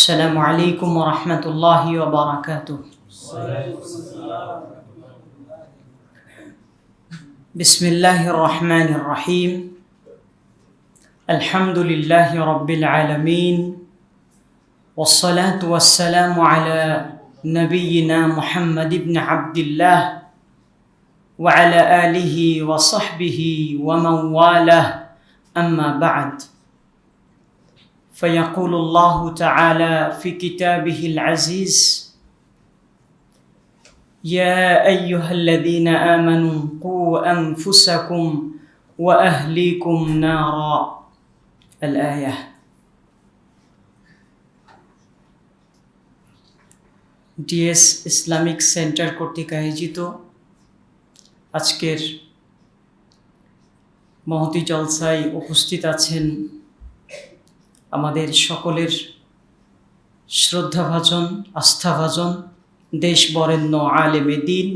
السلام عليكم ورحمة الله وبركاته. بسم الله الرحمن الرحيم. الحمد لله رب العالمين، والصلاة والسلام على نبينا محمد بن عبد الله وعلى آله وصحبه ومن والاه، أما بعد. فيقول الله تعالى في كتابه العزيز: يا أيها الذين آمنوا قوا أنفسكم وأهليكم نارا الآية। DS Islamic centre কর্তৃক আয়োজিত আজকের মহতি জলসায় উপস্থিত আছেন আমাদের সকলের শ্রদ্ধাভাজন, আস্থাভাজন, দেশ বরেণ্য আলেমে দ্বীন,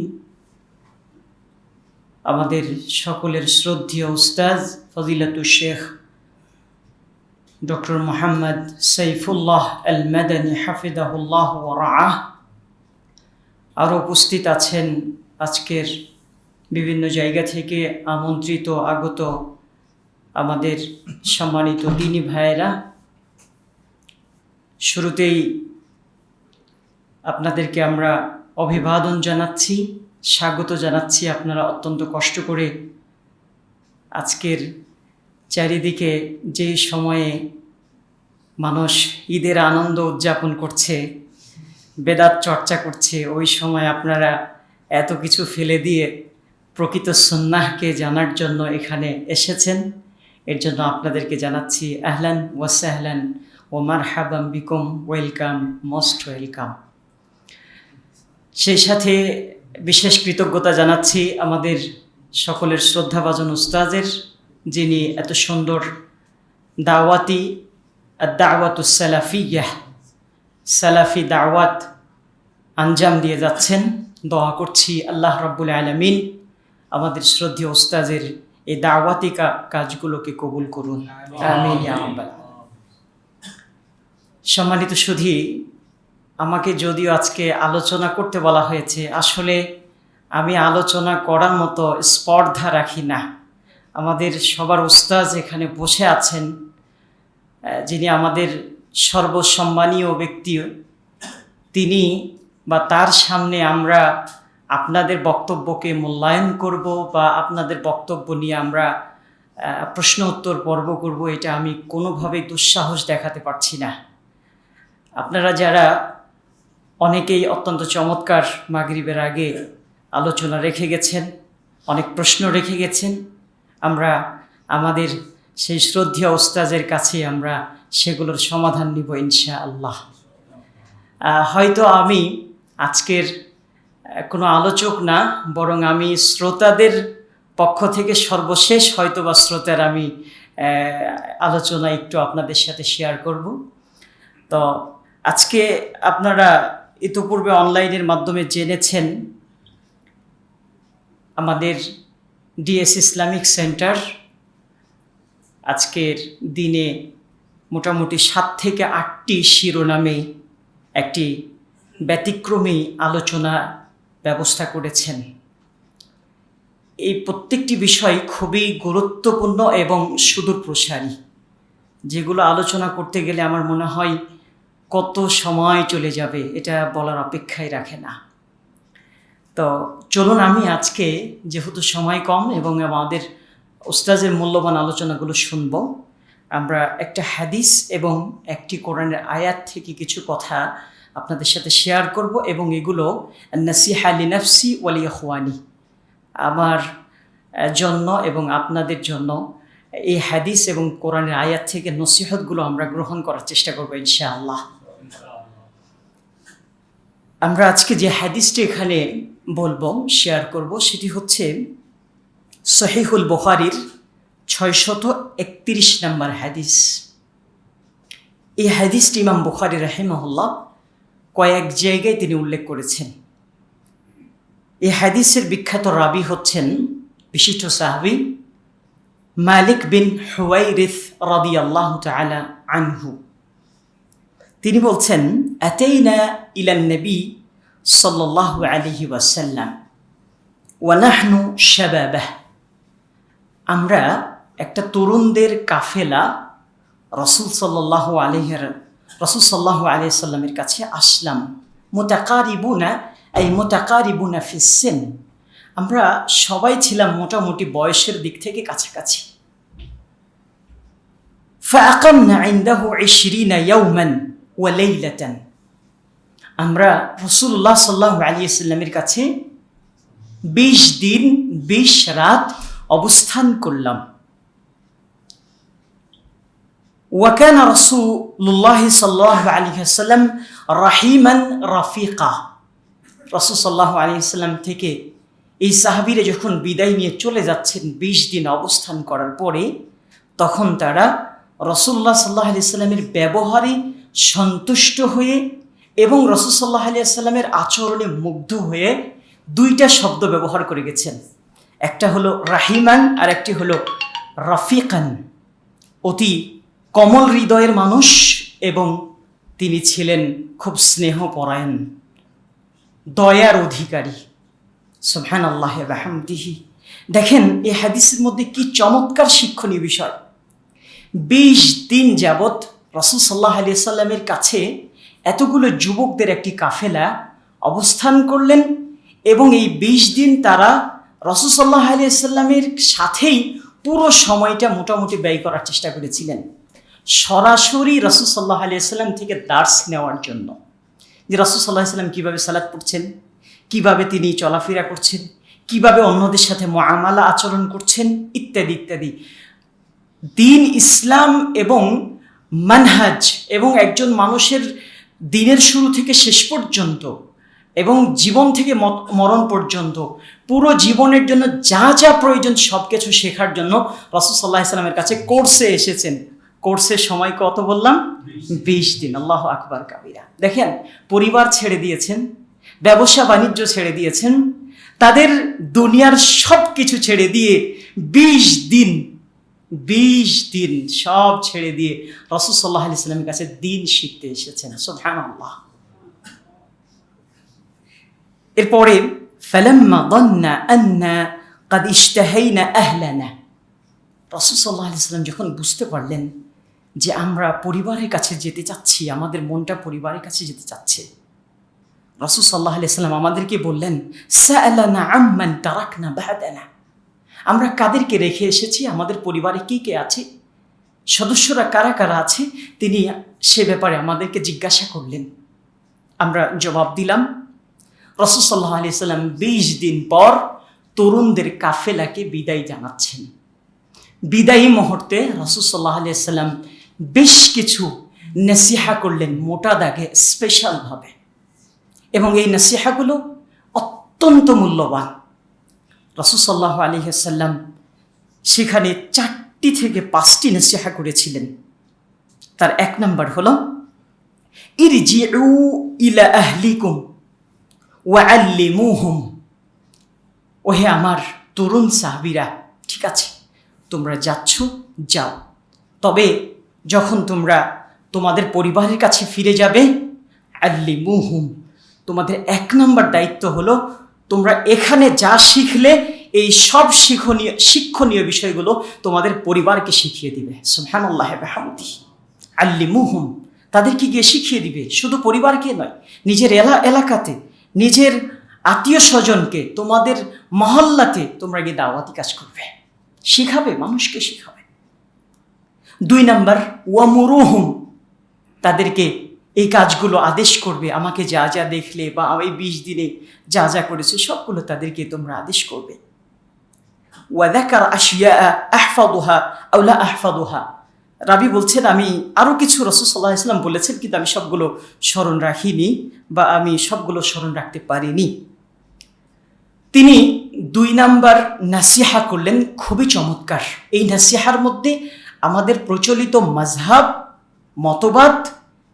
আমাদের সকলের শ্রদ্ধেয় উস্তাজ ফজিলাতুল শেখ ডক্টর মোহাম্মদ সাইফুল্লাহ আল মাদানী হাফিজাহুল্লাহ ওয়া রাআহ। আরও উপস্থিত আছেন আজকের বিভিন্ন জায়গা থেকে আমন্ত্রিত আগত আমাদের সম্মানিত দ্বীনী ভাইয়েরা। শুরুতেই আপনাদেরকে আমরা অভিবাদন জানাচ্ছি, স্বাগত জানাচ্ছি। আপনারা অত্যন্ত কষ্ট করে আজকের চারিদিকে যে সময়ে মানুষ ঈদের আনন্দ উদযাপন করছে, বেদাত চর্চা করছে, ওই সময় আপনারা এত কিছু ফেলে দিয়ে প্রকৃত সুন্নাহকে জানার জন্য এখানে এসেছেন। এর জন্য আপনাদেরকে জানাচ্ছি আহলান ওয়া সাহলান ও মারহাবাম বিকুম, ওয়েলকাম, মোস্ট ওয়েলকাম। সেই সাথে বিশেষ কৃতজ্ঞতা জানাচ্ছি আমাদের সকলের শ্রদ্ধাভাজন উস্তাদের, যিনি এত সুন্দর দাওয়াতি দাওয়াতুস সালাফিয়াহ, সালাফি দাওয়াত আঞ্জাম দিয়ে যাচ্ছেন। দোয়া করছি আল্লাহ রাব্বুল আলামিন আমাদের শ্রদ্ধেয় উস্তাদের এই দাওয়াতি কাজগুলোকে কবুল করুন, আমিন ইয়া রাব্বাল। সম্মানিত সুধী, আমাকে যদিও আজকে আলোচনা করতে বলা হয়েছে, আসলে আমি আলোচনা করার মতো স্পর্ধা রাখি না। আমাদের সবার উস্তাজ এখানে বসে আছেন, যিনি আমাদের সর্বসম্মানীয় ব্যক্তি, তিনি বা তার সামনে আমরা আপনাদের বক্তব্যকে মূল্যায়ন করব বা আপনাদের বক্তব্য নিয়ে আমরা প্রশ্ন উত্তর পর্ব করব, এটা আমি কোনোভাবেই দুঃসাহস দেখাতে পারছি না। আপনারা যারা অনেকেই অত্যন্ত চমৎকার মাগরিবের আগে আলোচনা রেখে গেছেন, অনেক প্রশ্ন রেখে গেছেন, আমরা আমাদের সেই শ্রদ্ধেয় উস্তাজের কাছে আমরা সেগুলোর সমাধান নিব ইনশাআল্লাহ। হয়তো আমি আজকের কোনো আলোচক না, বরং আমি শ্রোতাদের পক্ষ থেকে সর্বশেষ হয়তো বা শ্রোতার আমি আলোচনা একটু আপনাদের সাথে শেয়ার করব। তো আজকে আপনারা ইতিপূর্বে অনলাইনের মাধ্যমে জেনেছেন আমাদের ডিএস ইসলামিক সেন্টার আজকের দিনে মোটামুটি 7 থেকে 8টি শিরোনামে একটি ব্যতিক্রমী আলোচনা ব্যবস্থা করেছেন। এই প্রত্যেকটি বিষয় খুবই গুরুত্বপূর্ণ এবং সুদূরপ্রসারী, যেগুলো আলোচনা করতে গেলে আমার মনে হয় কত সময় চলে যাবে এটা বলার অপেক্ষাই রাখে না। তো চলুন, আমি আজকে যেহেতু সময় কম এবং আমাদের উস্তাজের মূল্যবান আলোচনাগুলো শুনব, আমরা একটা হাদিস এবং একটি কোরআনের আয়াত থেকে কিছু কথা আপনাদের সাথে শেয়ার করব, এবং এগুলো নাসিহা লিনাফসি ওয়া লিইখওয়ানি, আমার জন্য এবং আপনাদের জন্য এই হাদিস এবং কোরআনের আয়াত থেকে নসিহতগুলো আমরা গ্রহণ করার চেষ্টা করব ইনশাআল্লাহ। আমরা আজকে যে হাদিসটি এখানে বলবো, শেয়ার করব, সেটি হচ্ছে সহিহুল বুখারীর 631 নম্বর হাদিস। এই হাদিসটি ইমাম বুখারী রাহিমাহুল্লাহ কয়েক জায়গায় তিনি উল্লেখ করেছেন। এই হাদিসের বিখ্যাত রাবি হচ্ছেন বিশিষ্ট সাহাবী মালিক বিন হুয়াইরিস রাদিয়াল্লাহু তাআলা আনহু। তিনি বলছেন, আতাইনা ইলান নবী সাল্লাল্লাহু আলাইহি ওয়াসাল্লাম ওয়া নাহনু শাবাবাহ, আমরা একটা তরুণদের কাফেলা রাসূল সাল্লাল্লাহু আলাইহি সাল্লামের কাছে আসলাম। মুতাকারিবুনা এই মুতাকারিবুনা ফিস সিন, আমরা সবাই ছিলাম মোটামুটি বয়সের দিক থেকে কাছাকাছি। ফাআকামনা ইনদাহু 20 ইয়াওমান ওয়া লাইলাতান, আমরা রাসূলুল্লাহ সাল্লাল্লাহু আলাইহি সাল্লামের কাছে 20 দিন 20 রাত অবস্থান করলাম। ওয়া কানা রাসূলুল্লাহ সাল্লাল্লাহু আলাইহি ওয়াসাল্লাম রাহিমান রাফিকা, রাসূল সাল্লাল্লাহু আলাইহি ওয়াসাল্লাম থেকে এই সাহাবীরা যখন বিদায় নিয়ে চলে যাচ্ছেন 20 দিন অবস্থান করার পরে, তখন তারা রাসূলুল্লাহ সাল্লাল্লাহু আলাইহি ওয়াসাল্লামের ব্যবহারে সন্তুষ্ট হয়ে এবং রাসূল সাল্লাল্লাহু আলাইহি ওয়াসাল্লামের আচরণে মুগ্ধ হয়ে দুইটা শব্দ ব্যবহার করে গেছেন। একটা হলো রাহিমান আর একটি হলো রাফিকান। অতি কোমল হৃদয়ের মানুষ এবং তিনি ছিলেন খুব স্নেহপরায়ণ, দয়ার অধিকারী। সুবহানাল্লাহ ওয়া বিহামদিহি। দেখেন এই হাদিসের মধ্যে কি চমৎকার শিক্ষণীয় বিষয়। 20 দিন যাবৎ রাসূল সাল্লাল্লাহু আলাইহি সাল্লামের কাছে এতগুলো যুবকদের একটি কাফেলা অবস্থান করলেন এবং এই 20 দিন তারা রাসূল সাল্লাল্লাহু আলাইহি সাল্লামের সাথেই পুরো সময়টা মোটামুটি ব্যয় করার চেষ্টা করেছিলেন, সরাসরি রাসূল সাল্লাল্লাহু আলাইহি সাল্লাম থেকে দার্স নেওয়ার জন্য, যে রাসূল সাল্লাল্লাহু আলাইহি সাল্লাম কীভাবে সালাত পড়ছেন, কিভাবে তিনি চলাফেরা করছেন, কিভাবে অন্যদের সাথে মুআমালা আচরণ করছেন, ইত্যাদি ইত্যাদি। দিন, ইসলাম এবং মানহাজ এবং একজন মানুষের দিনের শুরু থেকে শেষ পর্যন্ত এবং জীবন থেকে মরণ পর্যন্ত পুরো জীবনের জন্য যা যা প্রয়োজন সব কিছু শেখার জন্য রাসূল সাল্লাল্লাহু আলাইহি সাল্লামের কাছে কোর্সে এসেছেন। কোর্সের সময় কত বললাম? 20 দিন। আল্লাহু আকবার কাবীরা। দেখেন, পরিবার ছেড়ে দিয়েছেন, ব্যবসা বাণিজ্য ছেড়ে দিয়েছেন, তাদের দুনিয়ার সব কিছু ছেড়ে দিয়ে 20 দিন সব ছেড়ে দিয়ে রাসূল সাল্লাল্লাহু আলাইহি সাল্লামের কাছে দিন শিখতে এসেছেন। সুবহানাল্লাহ। এরপরে ফালাম্মা যান্না আন্না ক্বাদ ইশতাহাইনা আহলানা, রাসূল সাল্লাল্লাহু আলাইহি সাল্লাম যখন বুঝতে পারলেন যে আমরা পরিবারের কাছে যেতে চাচ্ছি, আমাদের মনটা পরিবারের কাছে যেতে চাচ্ছে, রাসূল সাল্লাল্লাহু আলাইহি সাল্লাম আমাদেরকে বললেন, সাআলানা আম্মান তারাকনা বা'দানা, আমরা কাদেরকে রেখে এসেছি, আমাদের পরিবারে কে কে আছে, সদস্যরা কারা কারা আছে, তিনি সে ব্যাপারে আমাদেরকে জিজ্ঞাসা করলেন। আমরা জবাব দিলাম। রাসূল সাল্লাল্লাহু আলাইহি সাল্লাম 20 দিন পর তরুণদের কাফেলাকে বিদায় জানাচ্ছেন। বিদায়ী মুহূর্তে রাসূল সাল্লাল্লাহু আলাইহি সাল্লাম বেশ কিছু নসিহা করলেন মোটা দাগে, স্পেশালভাবে, এবং এই নসিহাগুলো অত্যন্ত মূল্যবান। রাসূল সাল্লাল্লাহু আলাইহি সাল্লাম সেখানে 4টি থেকে 5টি নসিহা করেছিলেন। তার 1 নম্বর হলো, ইরজিউ ইলা আহলিকুম ওয়া আল্লিমুহুম, ওহে আমার তরুণ সাহাবীরা, ঠিক আছে তোমরা যাচ্ছ, যাও, তবে যখন তোমরা তোমাদের পরিবারের কাছে ফিরে যাবে, আল্লিমুহুম, তোমাদের 1 নম্বর দায়িত্ব হলো তোমরা এখানে যা শিখলে এই সব শিক্ষণীয় বিষয়গুলো তোমাদের পরিবারকে শিখিয়ে দিবে। সুবহানাল্লাহ ওয়া বিহামদিহি। আল্লিমুহুম, তাদেরকে গিয়ে শিখিয়ে দিবে, শুধু পরিবারকে নয়, নিজের এলাকাতে, নিজের আত্মীয় স্বজনকে, তোমাদের মহল্লাতে তোমরা গিয়ে দাওয়াতি কাজ করবে, শিখাবে, মানুষকে শিখাবে। 2 নম্বর, ওয়ামুরুহুম, তাদেরকে এই কাজগুলো আদেশ করবে, আমাকে যা যা দেখলে বা এই 20 দিনে যা যা করেছে সবগুলো তাদেরকে তোমরা আদেশ করবে। ওয়াযাকার আশিয়া আহফাদুহা আও লা আহফাদুহা, রাবি বলছেন আমি আরও কিছু রাসূল সাল্লাল্লাহু আলাইহি ওয়াসাল্লাম বলেছেন, কিন্তু আমি সবগুলো স্মরণ রাখিনি বা আমি সবগুলো স্মরণ রাখতে পারিনি। তিনি 2 নাম্বার নাসিহা করলেন, খুবই চমৎকার। এই নাসিহার মধ্যে আমাদের প্রচলিত মাযহাব, মতবাদ,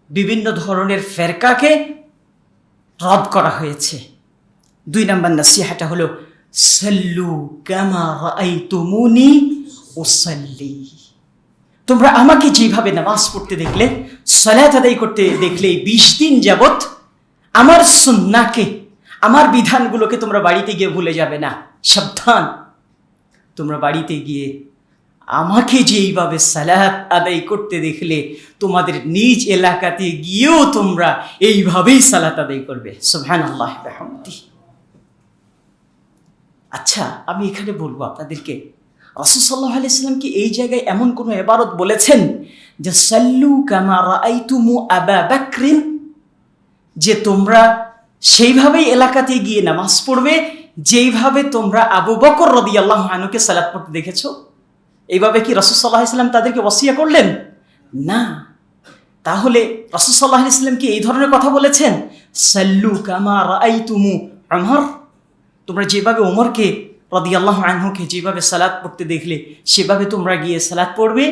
বিভিন্ন ধরনের ফেরকাকে রদ করা হয়েছে। 2 নাম্বার নাসিহাটা হলো, সাল্লু কামা রাআইতুমুনি উসাল্লি, তোমরা আমাকে যেভাবে নামাজ পড়তে দেখলে, সালাত আদায় করতে দেখলে 20 দিন যাবত আমার সুন্নাহকে, আমার বিধানগুলোকে তোমরা বাড়িতে গিয়ে ভুলে যাবে না। সাবধান, তোমরা বাড়িতে গিয়ে আমাকে যে এইভাবে সালাত আদায় করতে দেখলে তোমাদের নিজ এলাকাতে গিয়েও তোমরা এইভাবেই সালাত আদায় করবে। সুবহানাল্লাহ ওয়া বিহামদিহি। আচ্ছা, আমি এখানে বলবো আপনাদেরকে, রাসূল সাল্লাল্লাহু আলাইহি ওয়াসাল্লাম কি এই জায়গায় এমন কোনো ইবারত বলেছেন যে সাল্লু কামা রাআইতুমু আবা বকরিন, যে তোমরা সেইভাবেই এলাকাতে গিয়ে নামাজ পড়বে যেইভাবে তোমরা আবু বকর রাদিয়াল্লাহু আনহুকে সালাত পড়তে দেখেছো? এইভাবে কি রাসূল সাল্লাল্লাহু আলাইহি ওয়াসাল্লাম তাদেরকে ওসিয়া করলেন? না। তাহলে রাসূল সাল্লাল্লাহু আলাইহি ওয়াসাল্লাম কি এই ধরনের কথা বলেছেন, সাল্লু কামা রাআইতুমু উমর, তোমরা যেভাবে ওমরকে রাদিয়াল্লাহু আনহুকে যেভাবে সালাত পড়তে দেখলে সেভাবে তোমরা গিয়ে সালাত পড়বে?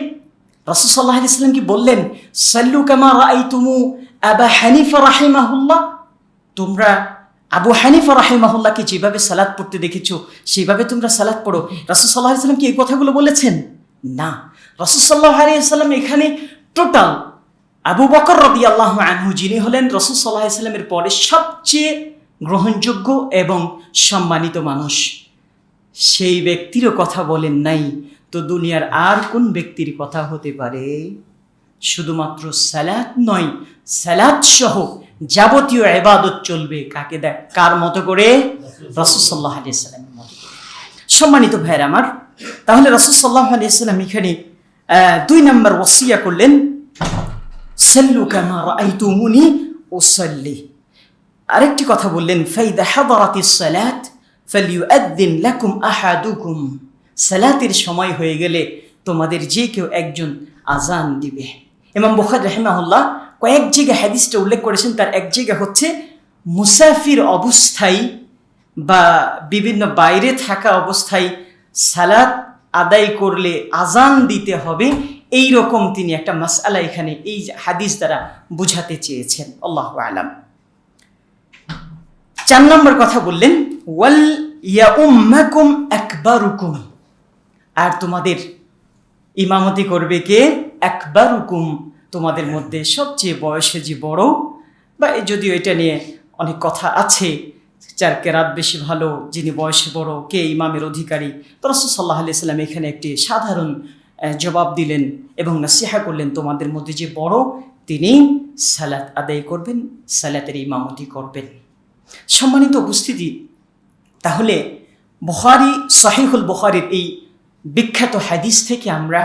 রাসূল সাল্লাল্লাহু আলাইহি ওয়াসাল্লাম কি বললেন সাল্লু কামা রাআইতুমু আবা হানিফা রাহিমাহুল্লাহ, তোমরা আবু হানিফা রাহিমাহুল্লাহকে যেভাবে সালাত পড়তে দেখেছো সেভাবে তোমরা সালাত পড়ো? রাসূল সাল্লাল্লাহু আলাইহি ওয়াসাল্লাম কি এই কথাগুলো বলেছেন? না। রাসূল সাল্লাল্লাহু আলাইহি ওয়াসাল্লাম এখানে টোটাল আবু বকর রাদিয়াল্লাহু আনহু, যিনি হলেন রাসূল সাল্লাল্লাহু আলাইহি ওয়াসাল্লামের পরে সবচেয়ে গ্রহণযোগ্য এবং সম্মানিত মানুষ, সেই ব্যক্তিরও কথা বলেন নাই, তো দুনিয়ার আর কোন ব্যক্তির কথা হতে পারে? শুধুমাত্র সালাত নয়, সালাত সহ যাবতীয় ইবাদত চলবে কাকে দেয়, কার মতো করে? রাসূল সাল্লাল্লাহু আলাইহি ওয়াসাল্লামের মতো করে। সম্মানিত ভাইরা আমার, তাহলে রাসূল সাল্লাল্লাহু আলাইহি ওয়াসাল্লাম এখানে 2 নম্বর ওসিয়া করলেন, সাল্লু কামা রাআইতুমুনি উসাল্লি। আরেকটি কথা বললেন, ফাইদা হাদারাতিস সালাত ফালিউআযযিন লাকুম আহাদুকুম, সালাতের সময় হয়ে গেলে তোমাদের যে কেউ একজন আজান দিবে। ইমাম বুখারী রাহিমাহুল্লাহ কয়েক জায়গায় হাদিসটা উল্লেখ করেছেন, তার এক জায়গা হচ্ছে মুসাফির অবস্থায় বা বিভিন্ন বাইরে থাকা অবস্থায় সালাত আদায় করলে আজান দিতে হবে, এই রকম তিনি একটা মাসআলা এখানে এই হাদিস দ্বারা বুঝাতে চেয়েছেন। আল্লাহু আ'লাম। 4 নম্বর কথা বললেন, ওয়াল ইয়াউম্মাকুম আকবারুকুম, আর তোমাদের ইমামতি করবে কে? আকবারুকুম, তোমাদের মধ্যে সবচেয়ে বয়সে যে বড়, বা যদিও এটা নিয়ে অনেক কথা আছে, যার কেরাত বেশি ভালো, যিনি বয়সে বড়, কে ইমামের অধিকারী। তো রাসূল সাল্লাল্লাহু আলাইহি ওয়াসাল্লাম এখানে একটি সাধারণ জবাব দিলেন এবং নাসিহা করলেন, তোমাদের মধ্যে যে বড় তিনি সালাত আদায় করবেন, সালাতের ইমামতি করবেন। সম্মানিত উপস্থিতি, তাহলে বুখারী, সহিহুল বুখারীর এই বিখ্যাত হাদিস থেকে আমরা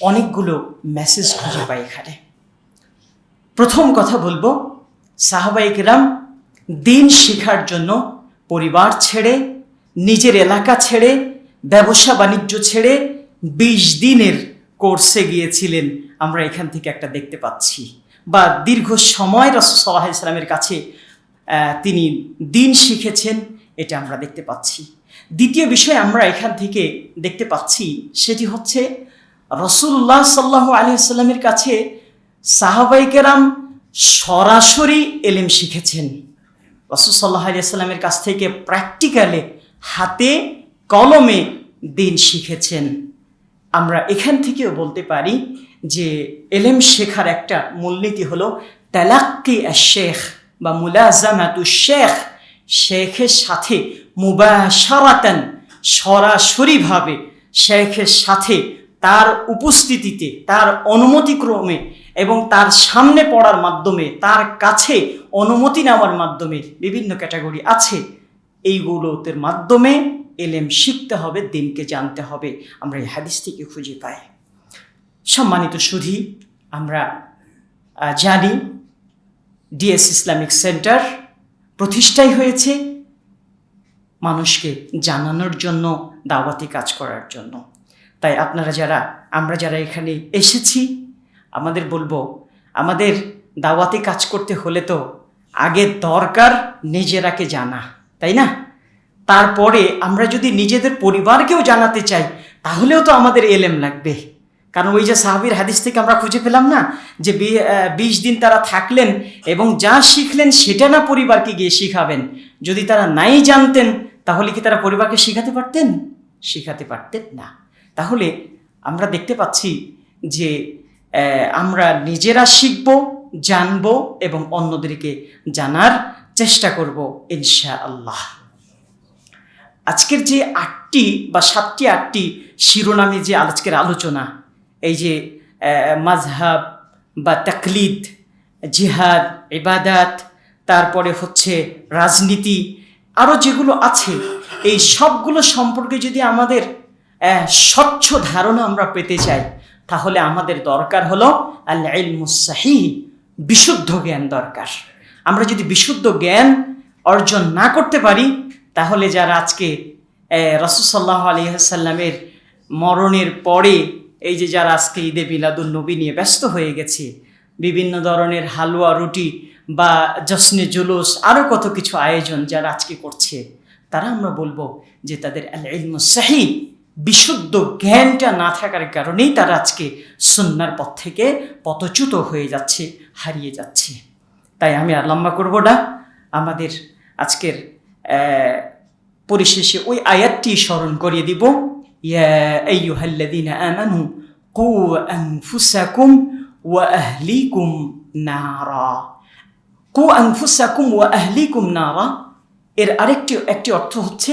অনেকগুলো মেসেজ খুঁজে পাই এখানে। প্রথম কথা বলবো, সাহাবায়ে কেরাম দিন শেখার জন্য পরিবার ছেড়ে, নিজের এলাকা ছেড়ে, ব্যবসা বাণিজ্য ছেড়ে 20 দিনের কোর্সে গিয়েছিলেন। আমরা এখান থেকে একটা দেখতে পাচ্ছি, বা দীর্ঘ সময় রাসূল সাল্লাল্লাহু আলাইহি ওয়াসাল্লামের কাছে তিনি দিন শিখেছেন, এটা আমরা দেখতে পাচ্ছি। দ্বিতীয় বিষয় আমরা এখান থেকে দেখতে পাচ্ছি, সেটি হচ্ছে রাসূলুল্লাহ সাল্লাল্লাহু আলাইহি ওয়াসাল্লামের কাছে সাহাবায়ে কেরাম সরাসরি ইলম শিখেছেন। রাসূল সাল্লাল্লাহু আলাইহি ওয়াসাল্লামের কাছ থেকে প্র্যাকটিক্যালে, হাতে কলমে দিন শিখেছেন। আমরা এখান থেকেও বলতে পারি যে ইলম শেখার একটা মূলনীতি হলো তালাক্কি আশ-শেখ বা মুলাজামাতু শেখ, শেখের সাথে মুবাশারাতান, সরাসরিভাবে শেখের সাথে তার উপস্থিতিতে, তার অনুমতিক্রমে এবং তার সামনে পড়ার মাধ্যমে, তার কাছে অনুমতি নেওয়ার মাধ্যমে, বিভিন্ন ক্যাটাগরি আছে, এইগুলোর মাধ্যমে ইলম শিখতে হবে, দিনকে জানতে হবে। আমরা এই হাদিস থেকে খুঁজে পাই। সম্মানিত সুধী, আমরা জানি ডিএস ইসলামিক সেন্টার প্রতিষ্ঠাই হয়েছে মানুষকে জানানোর জন্য, দাওয়াতি কাজ করার জন্য। তাই আপনারা যারা, আমরা যারা এখানে এসেছি, আমাদের বলবো, আমাদের দাওয়াতি কাজ করতে হলে তো আগে দরকার নিজেরাকে জানা, তাই না? তারপরে আমরা যদি নিজেদের পরিবারকেও জানাতে চাই, তাহলেও তো আমাদের ইলম লাগবে। কারণ ওই যে সাহাবীর হাদিস থেকে আমরা খুঁজে পেলাম না যে 20 দিন তারা থাকলেন এবং যা শিখলেন সেটা না পরিবারকে গিয়ে শিখাবেন। যদি তারা নাই জানতেন তাহলে কি তারা পরিবারকে শিখাতে পারতেন? শিখাতে পারতেন না। তাহলে আমরা দেখতে পাচ্ছি যে আমরা নিজেরা শিখব, জানব এবং অন্যদেরকে জানার চেষ্টা করব ইনশাআল্লাহ। আজকের যে 8টি বা 7টি শিরোনামে যে আজকের আলোচনা, এই যে মাযহাব বা তাকলিদ, জিহাদ, ইবাদাত, তারপরে হচ্ছে রাজনীতি, আরও যেগুলো আছে, এই সবগুলো সম্পর্কে যদি আমাদের স্বচ্ছ ধারণা আমরা পেতে চাই, তাহলে আমাদের দরকার হলো আল ইলমুস সাহিহ, বিশুদ্ধ জ্ঞান দরকার। আমরা যদি বিশুদ্ধ জ্ঞান অর্জন না করতে পারি, তাহলে যারা আজকে রাসূল সাল্লাল্লাহু আলাইহি ওয়াসাল্লামের মরণের পরে এই যে যারা আজকে ঈদে মিলাদুন নবী নিয়ে ব্যস্ত হয়ে গেছে, বিভিন্ন ধরনের হালুয়া রুটি বা জশ্নে জুলুস, আরও কত কিছু আয়োজন যারা আজকে করছে, তারা আমরা বলবো যে তাদের আল ইলমুস সাহিহ, বিশুদ্ধ জ্ঞানটা না থাকার কারণেই তারা আজকে সুন্নাহর পথ থেকে পথচ্যুত হয়ে যাচ্ছে, হারিয়ে যাচ্ছে। তাই আমি আর লম্বা করব না, আমাদের আজকের পরিশেষে ওই আয়াতটি স্মরণ করিয়ে দিব, ইয়া আইয়ুহাল্লাযীনা আমানু কু আনফুসাকুম ওয়া আহলিকুম নারা। কু আনফুসাকুম ওয়া আহলিকুম নারা এর একটি অর্থ হচ্ছে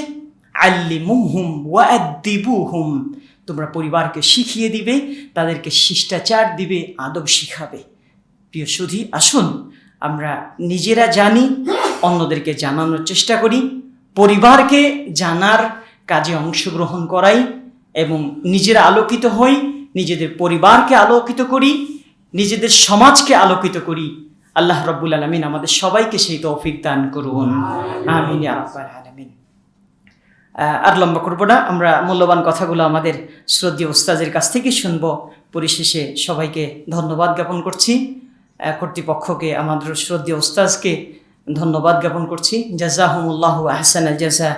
আল্লিমুহুম ওয়া আদ্দিবুহুম, তোমরা পরিবারকে শিখিয়ে দিবে, তাদেরকে শিষ্টাচার দিবে, আদব শিখাবে। প্রিয় সুধী, আসুন আমরা নিজেরা জানি, অন্যদেরকে জানানোর চেষ্টা করি, পরিবারকে জানার কাজে অংশগ্রহণ করাই এবং নিজেরা আলোকিত হই, নিজেদের পরিবারকে আলোকিত করি, নিজেদের সমাজকে আলোকিত করি। আল্লাহ রাব্বুল আলামিন আমাদের সবাইকে সেই তৌফিক দান করুন, আমিন ইয়া রাব্বাল আলামিন। আর লম্বা করব না, আমরা মূল্যবান কথাগুলো আমাদের শ্রদ্ধেয় উস্তাদের কাছ থেকে শুনব। পরিশেষে সবাইকে ধন্যবাদ জ্ঞাপন করছি, কর্তৃপক্ষকে, আমাদের শ্রদ্ধেয় উস্তাদকে ধন্যবাদ জ্ঞাপন করছি। জাযাহুমুল্লাহু আহসানাল জাযা।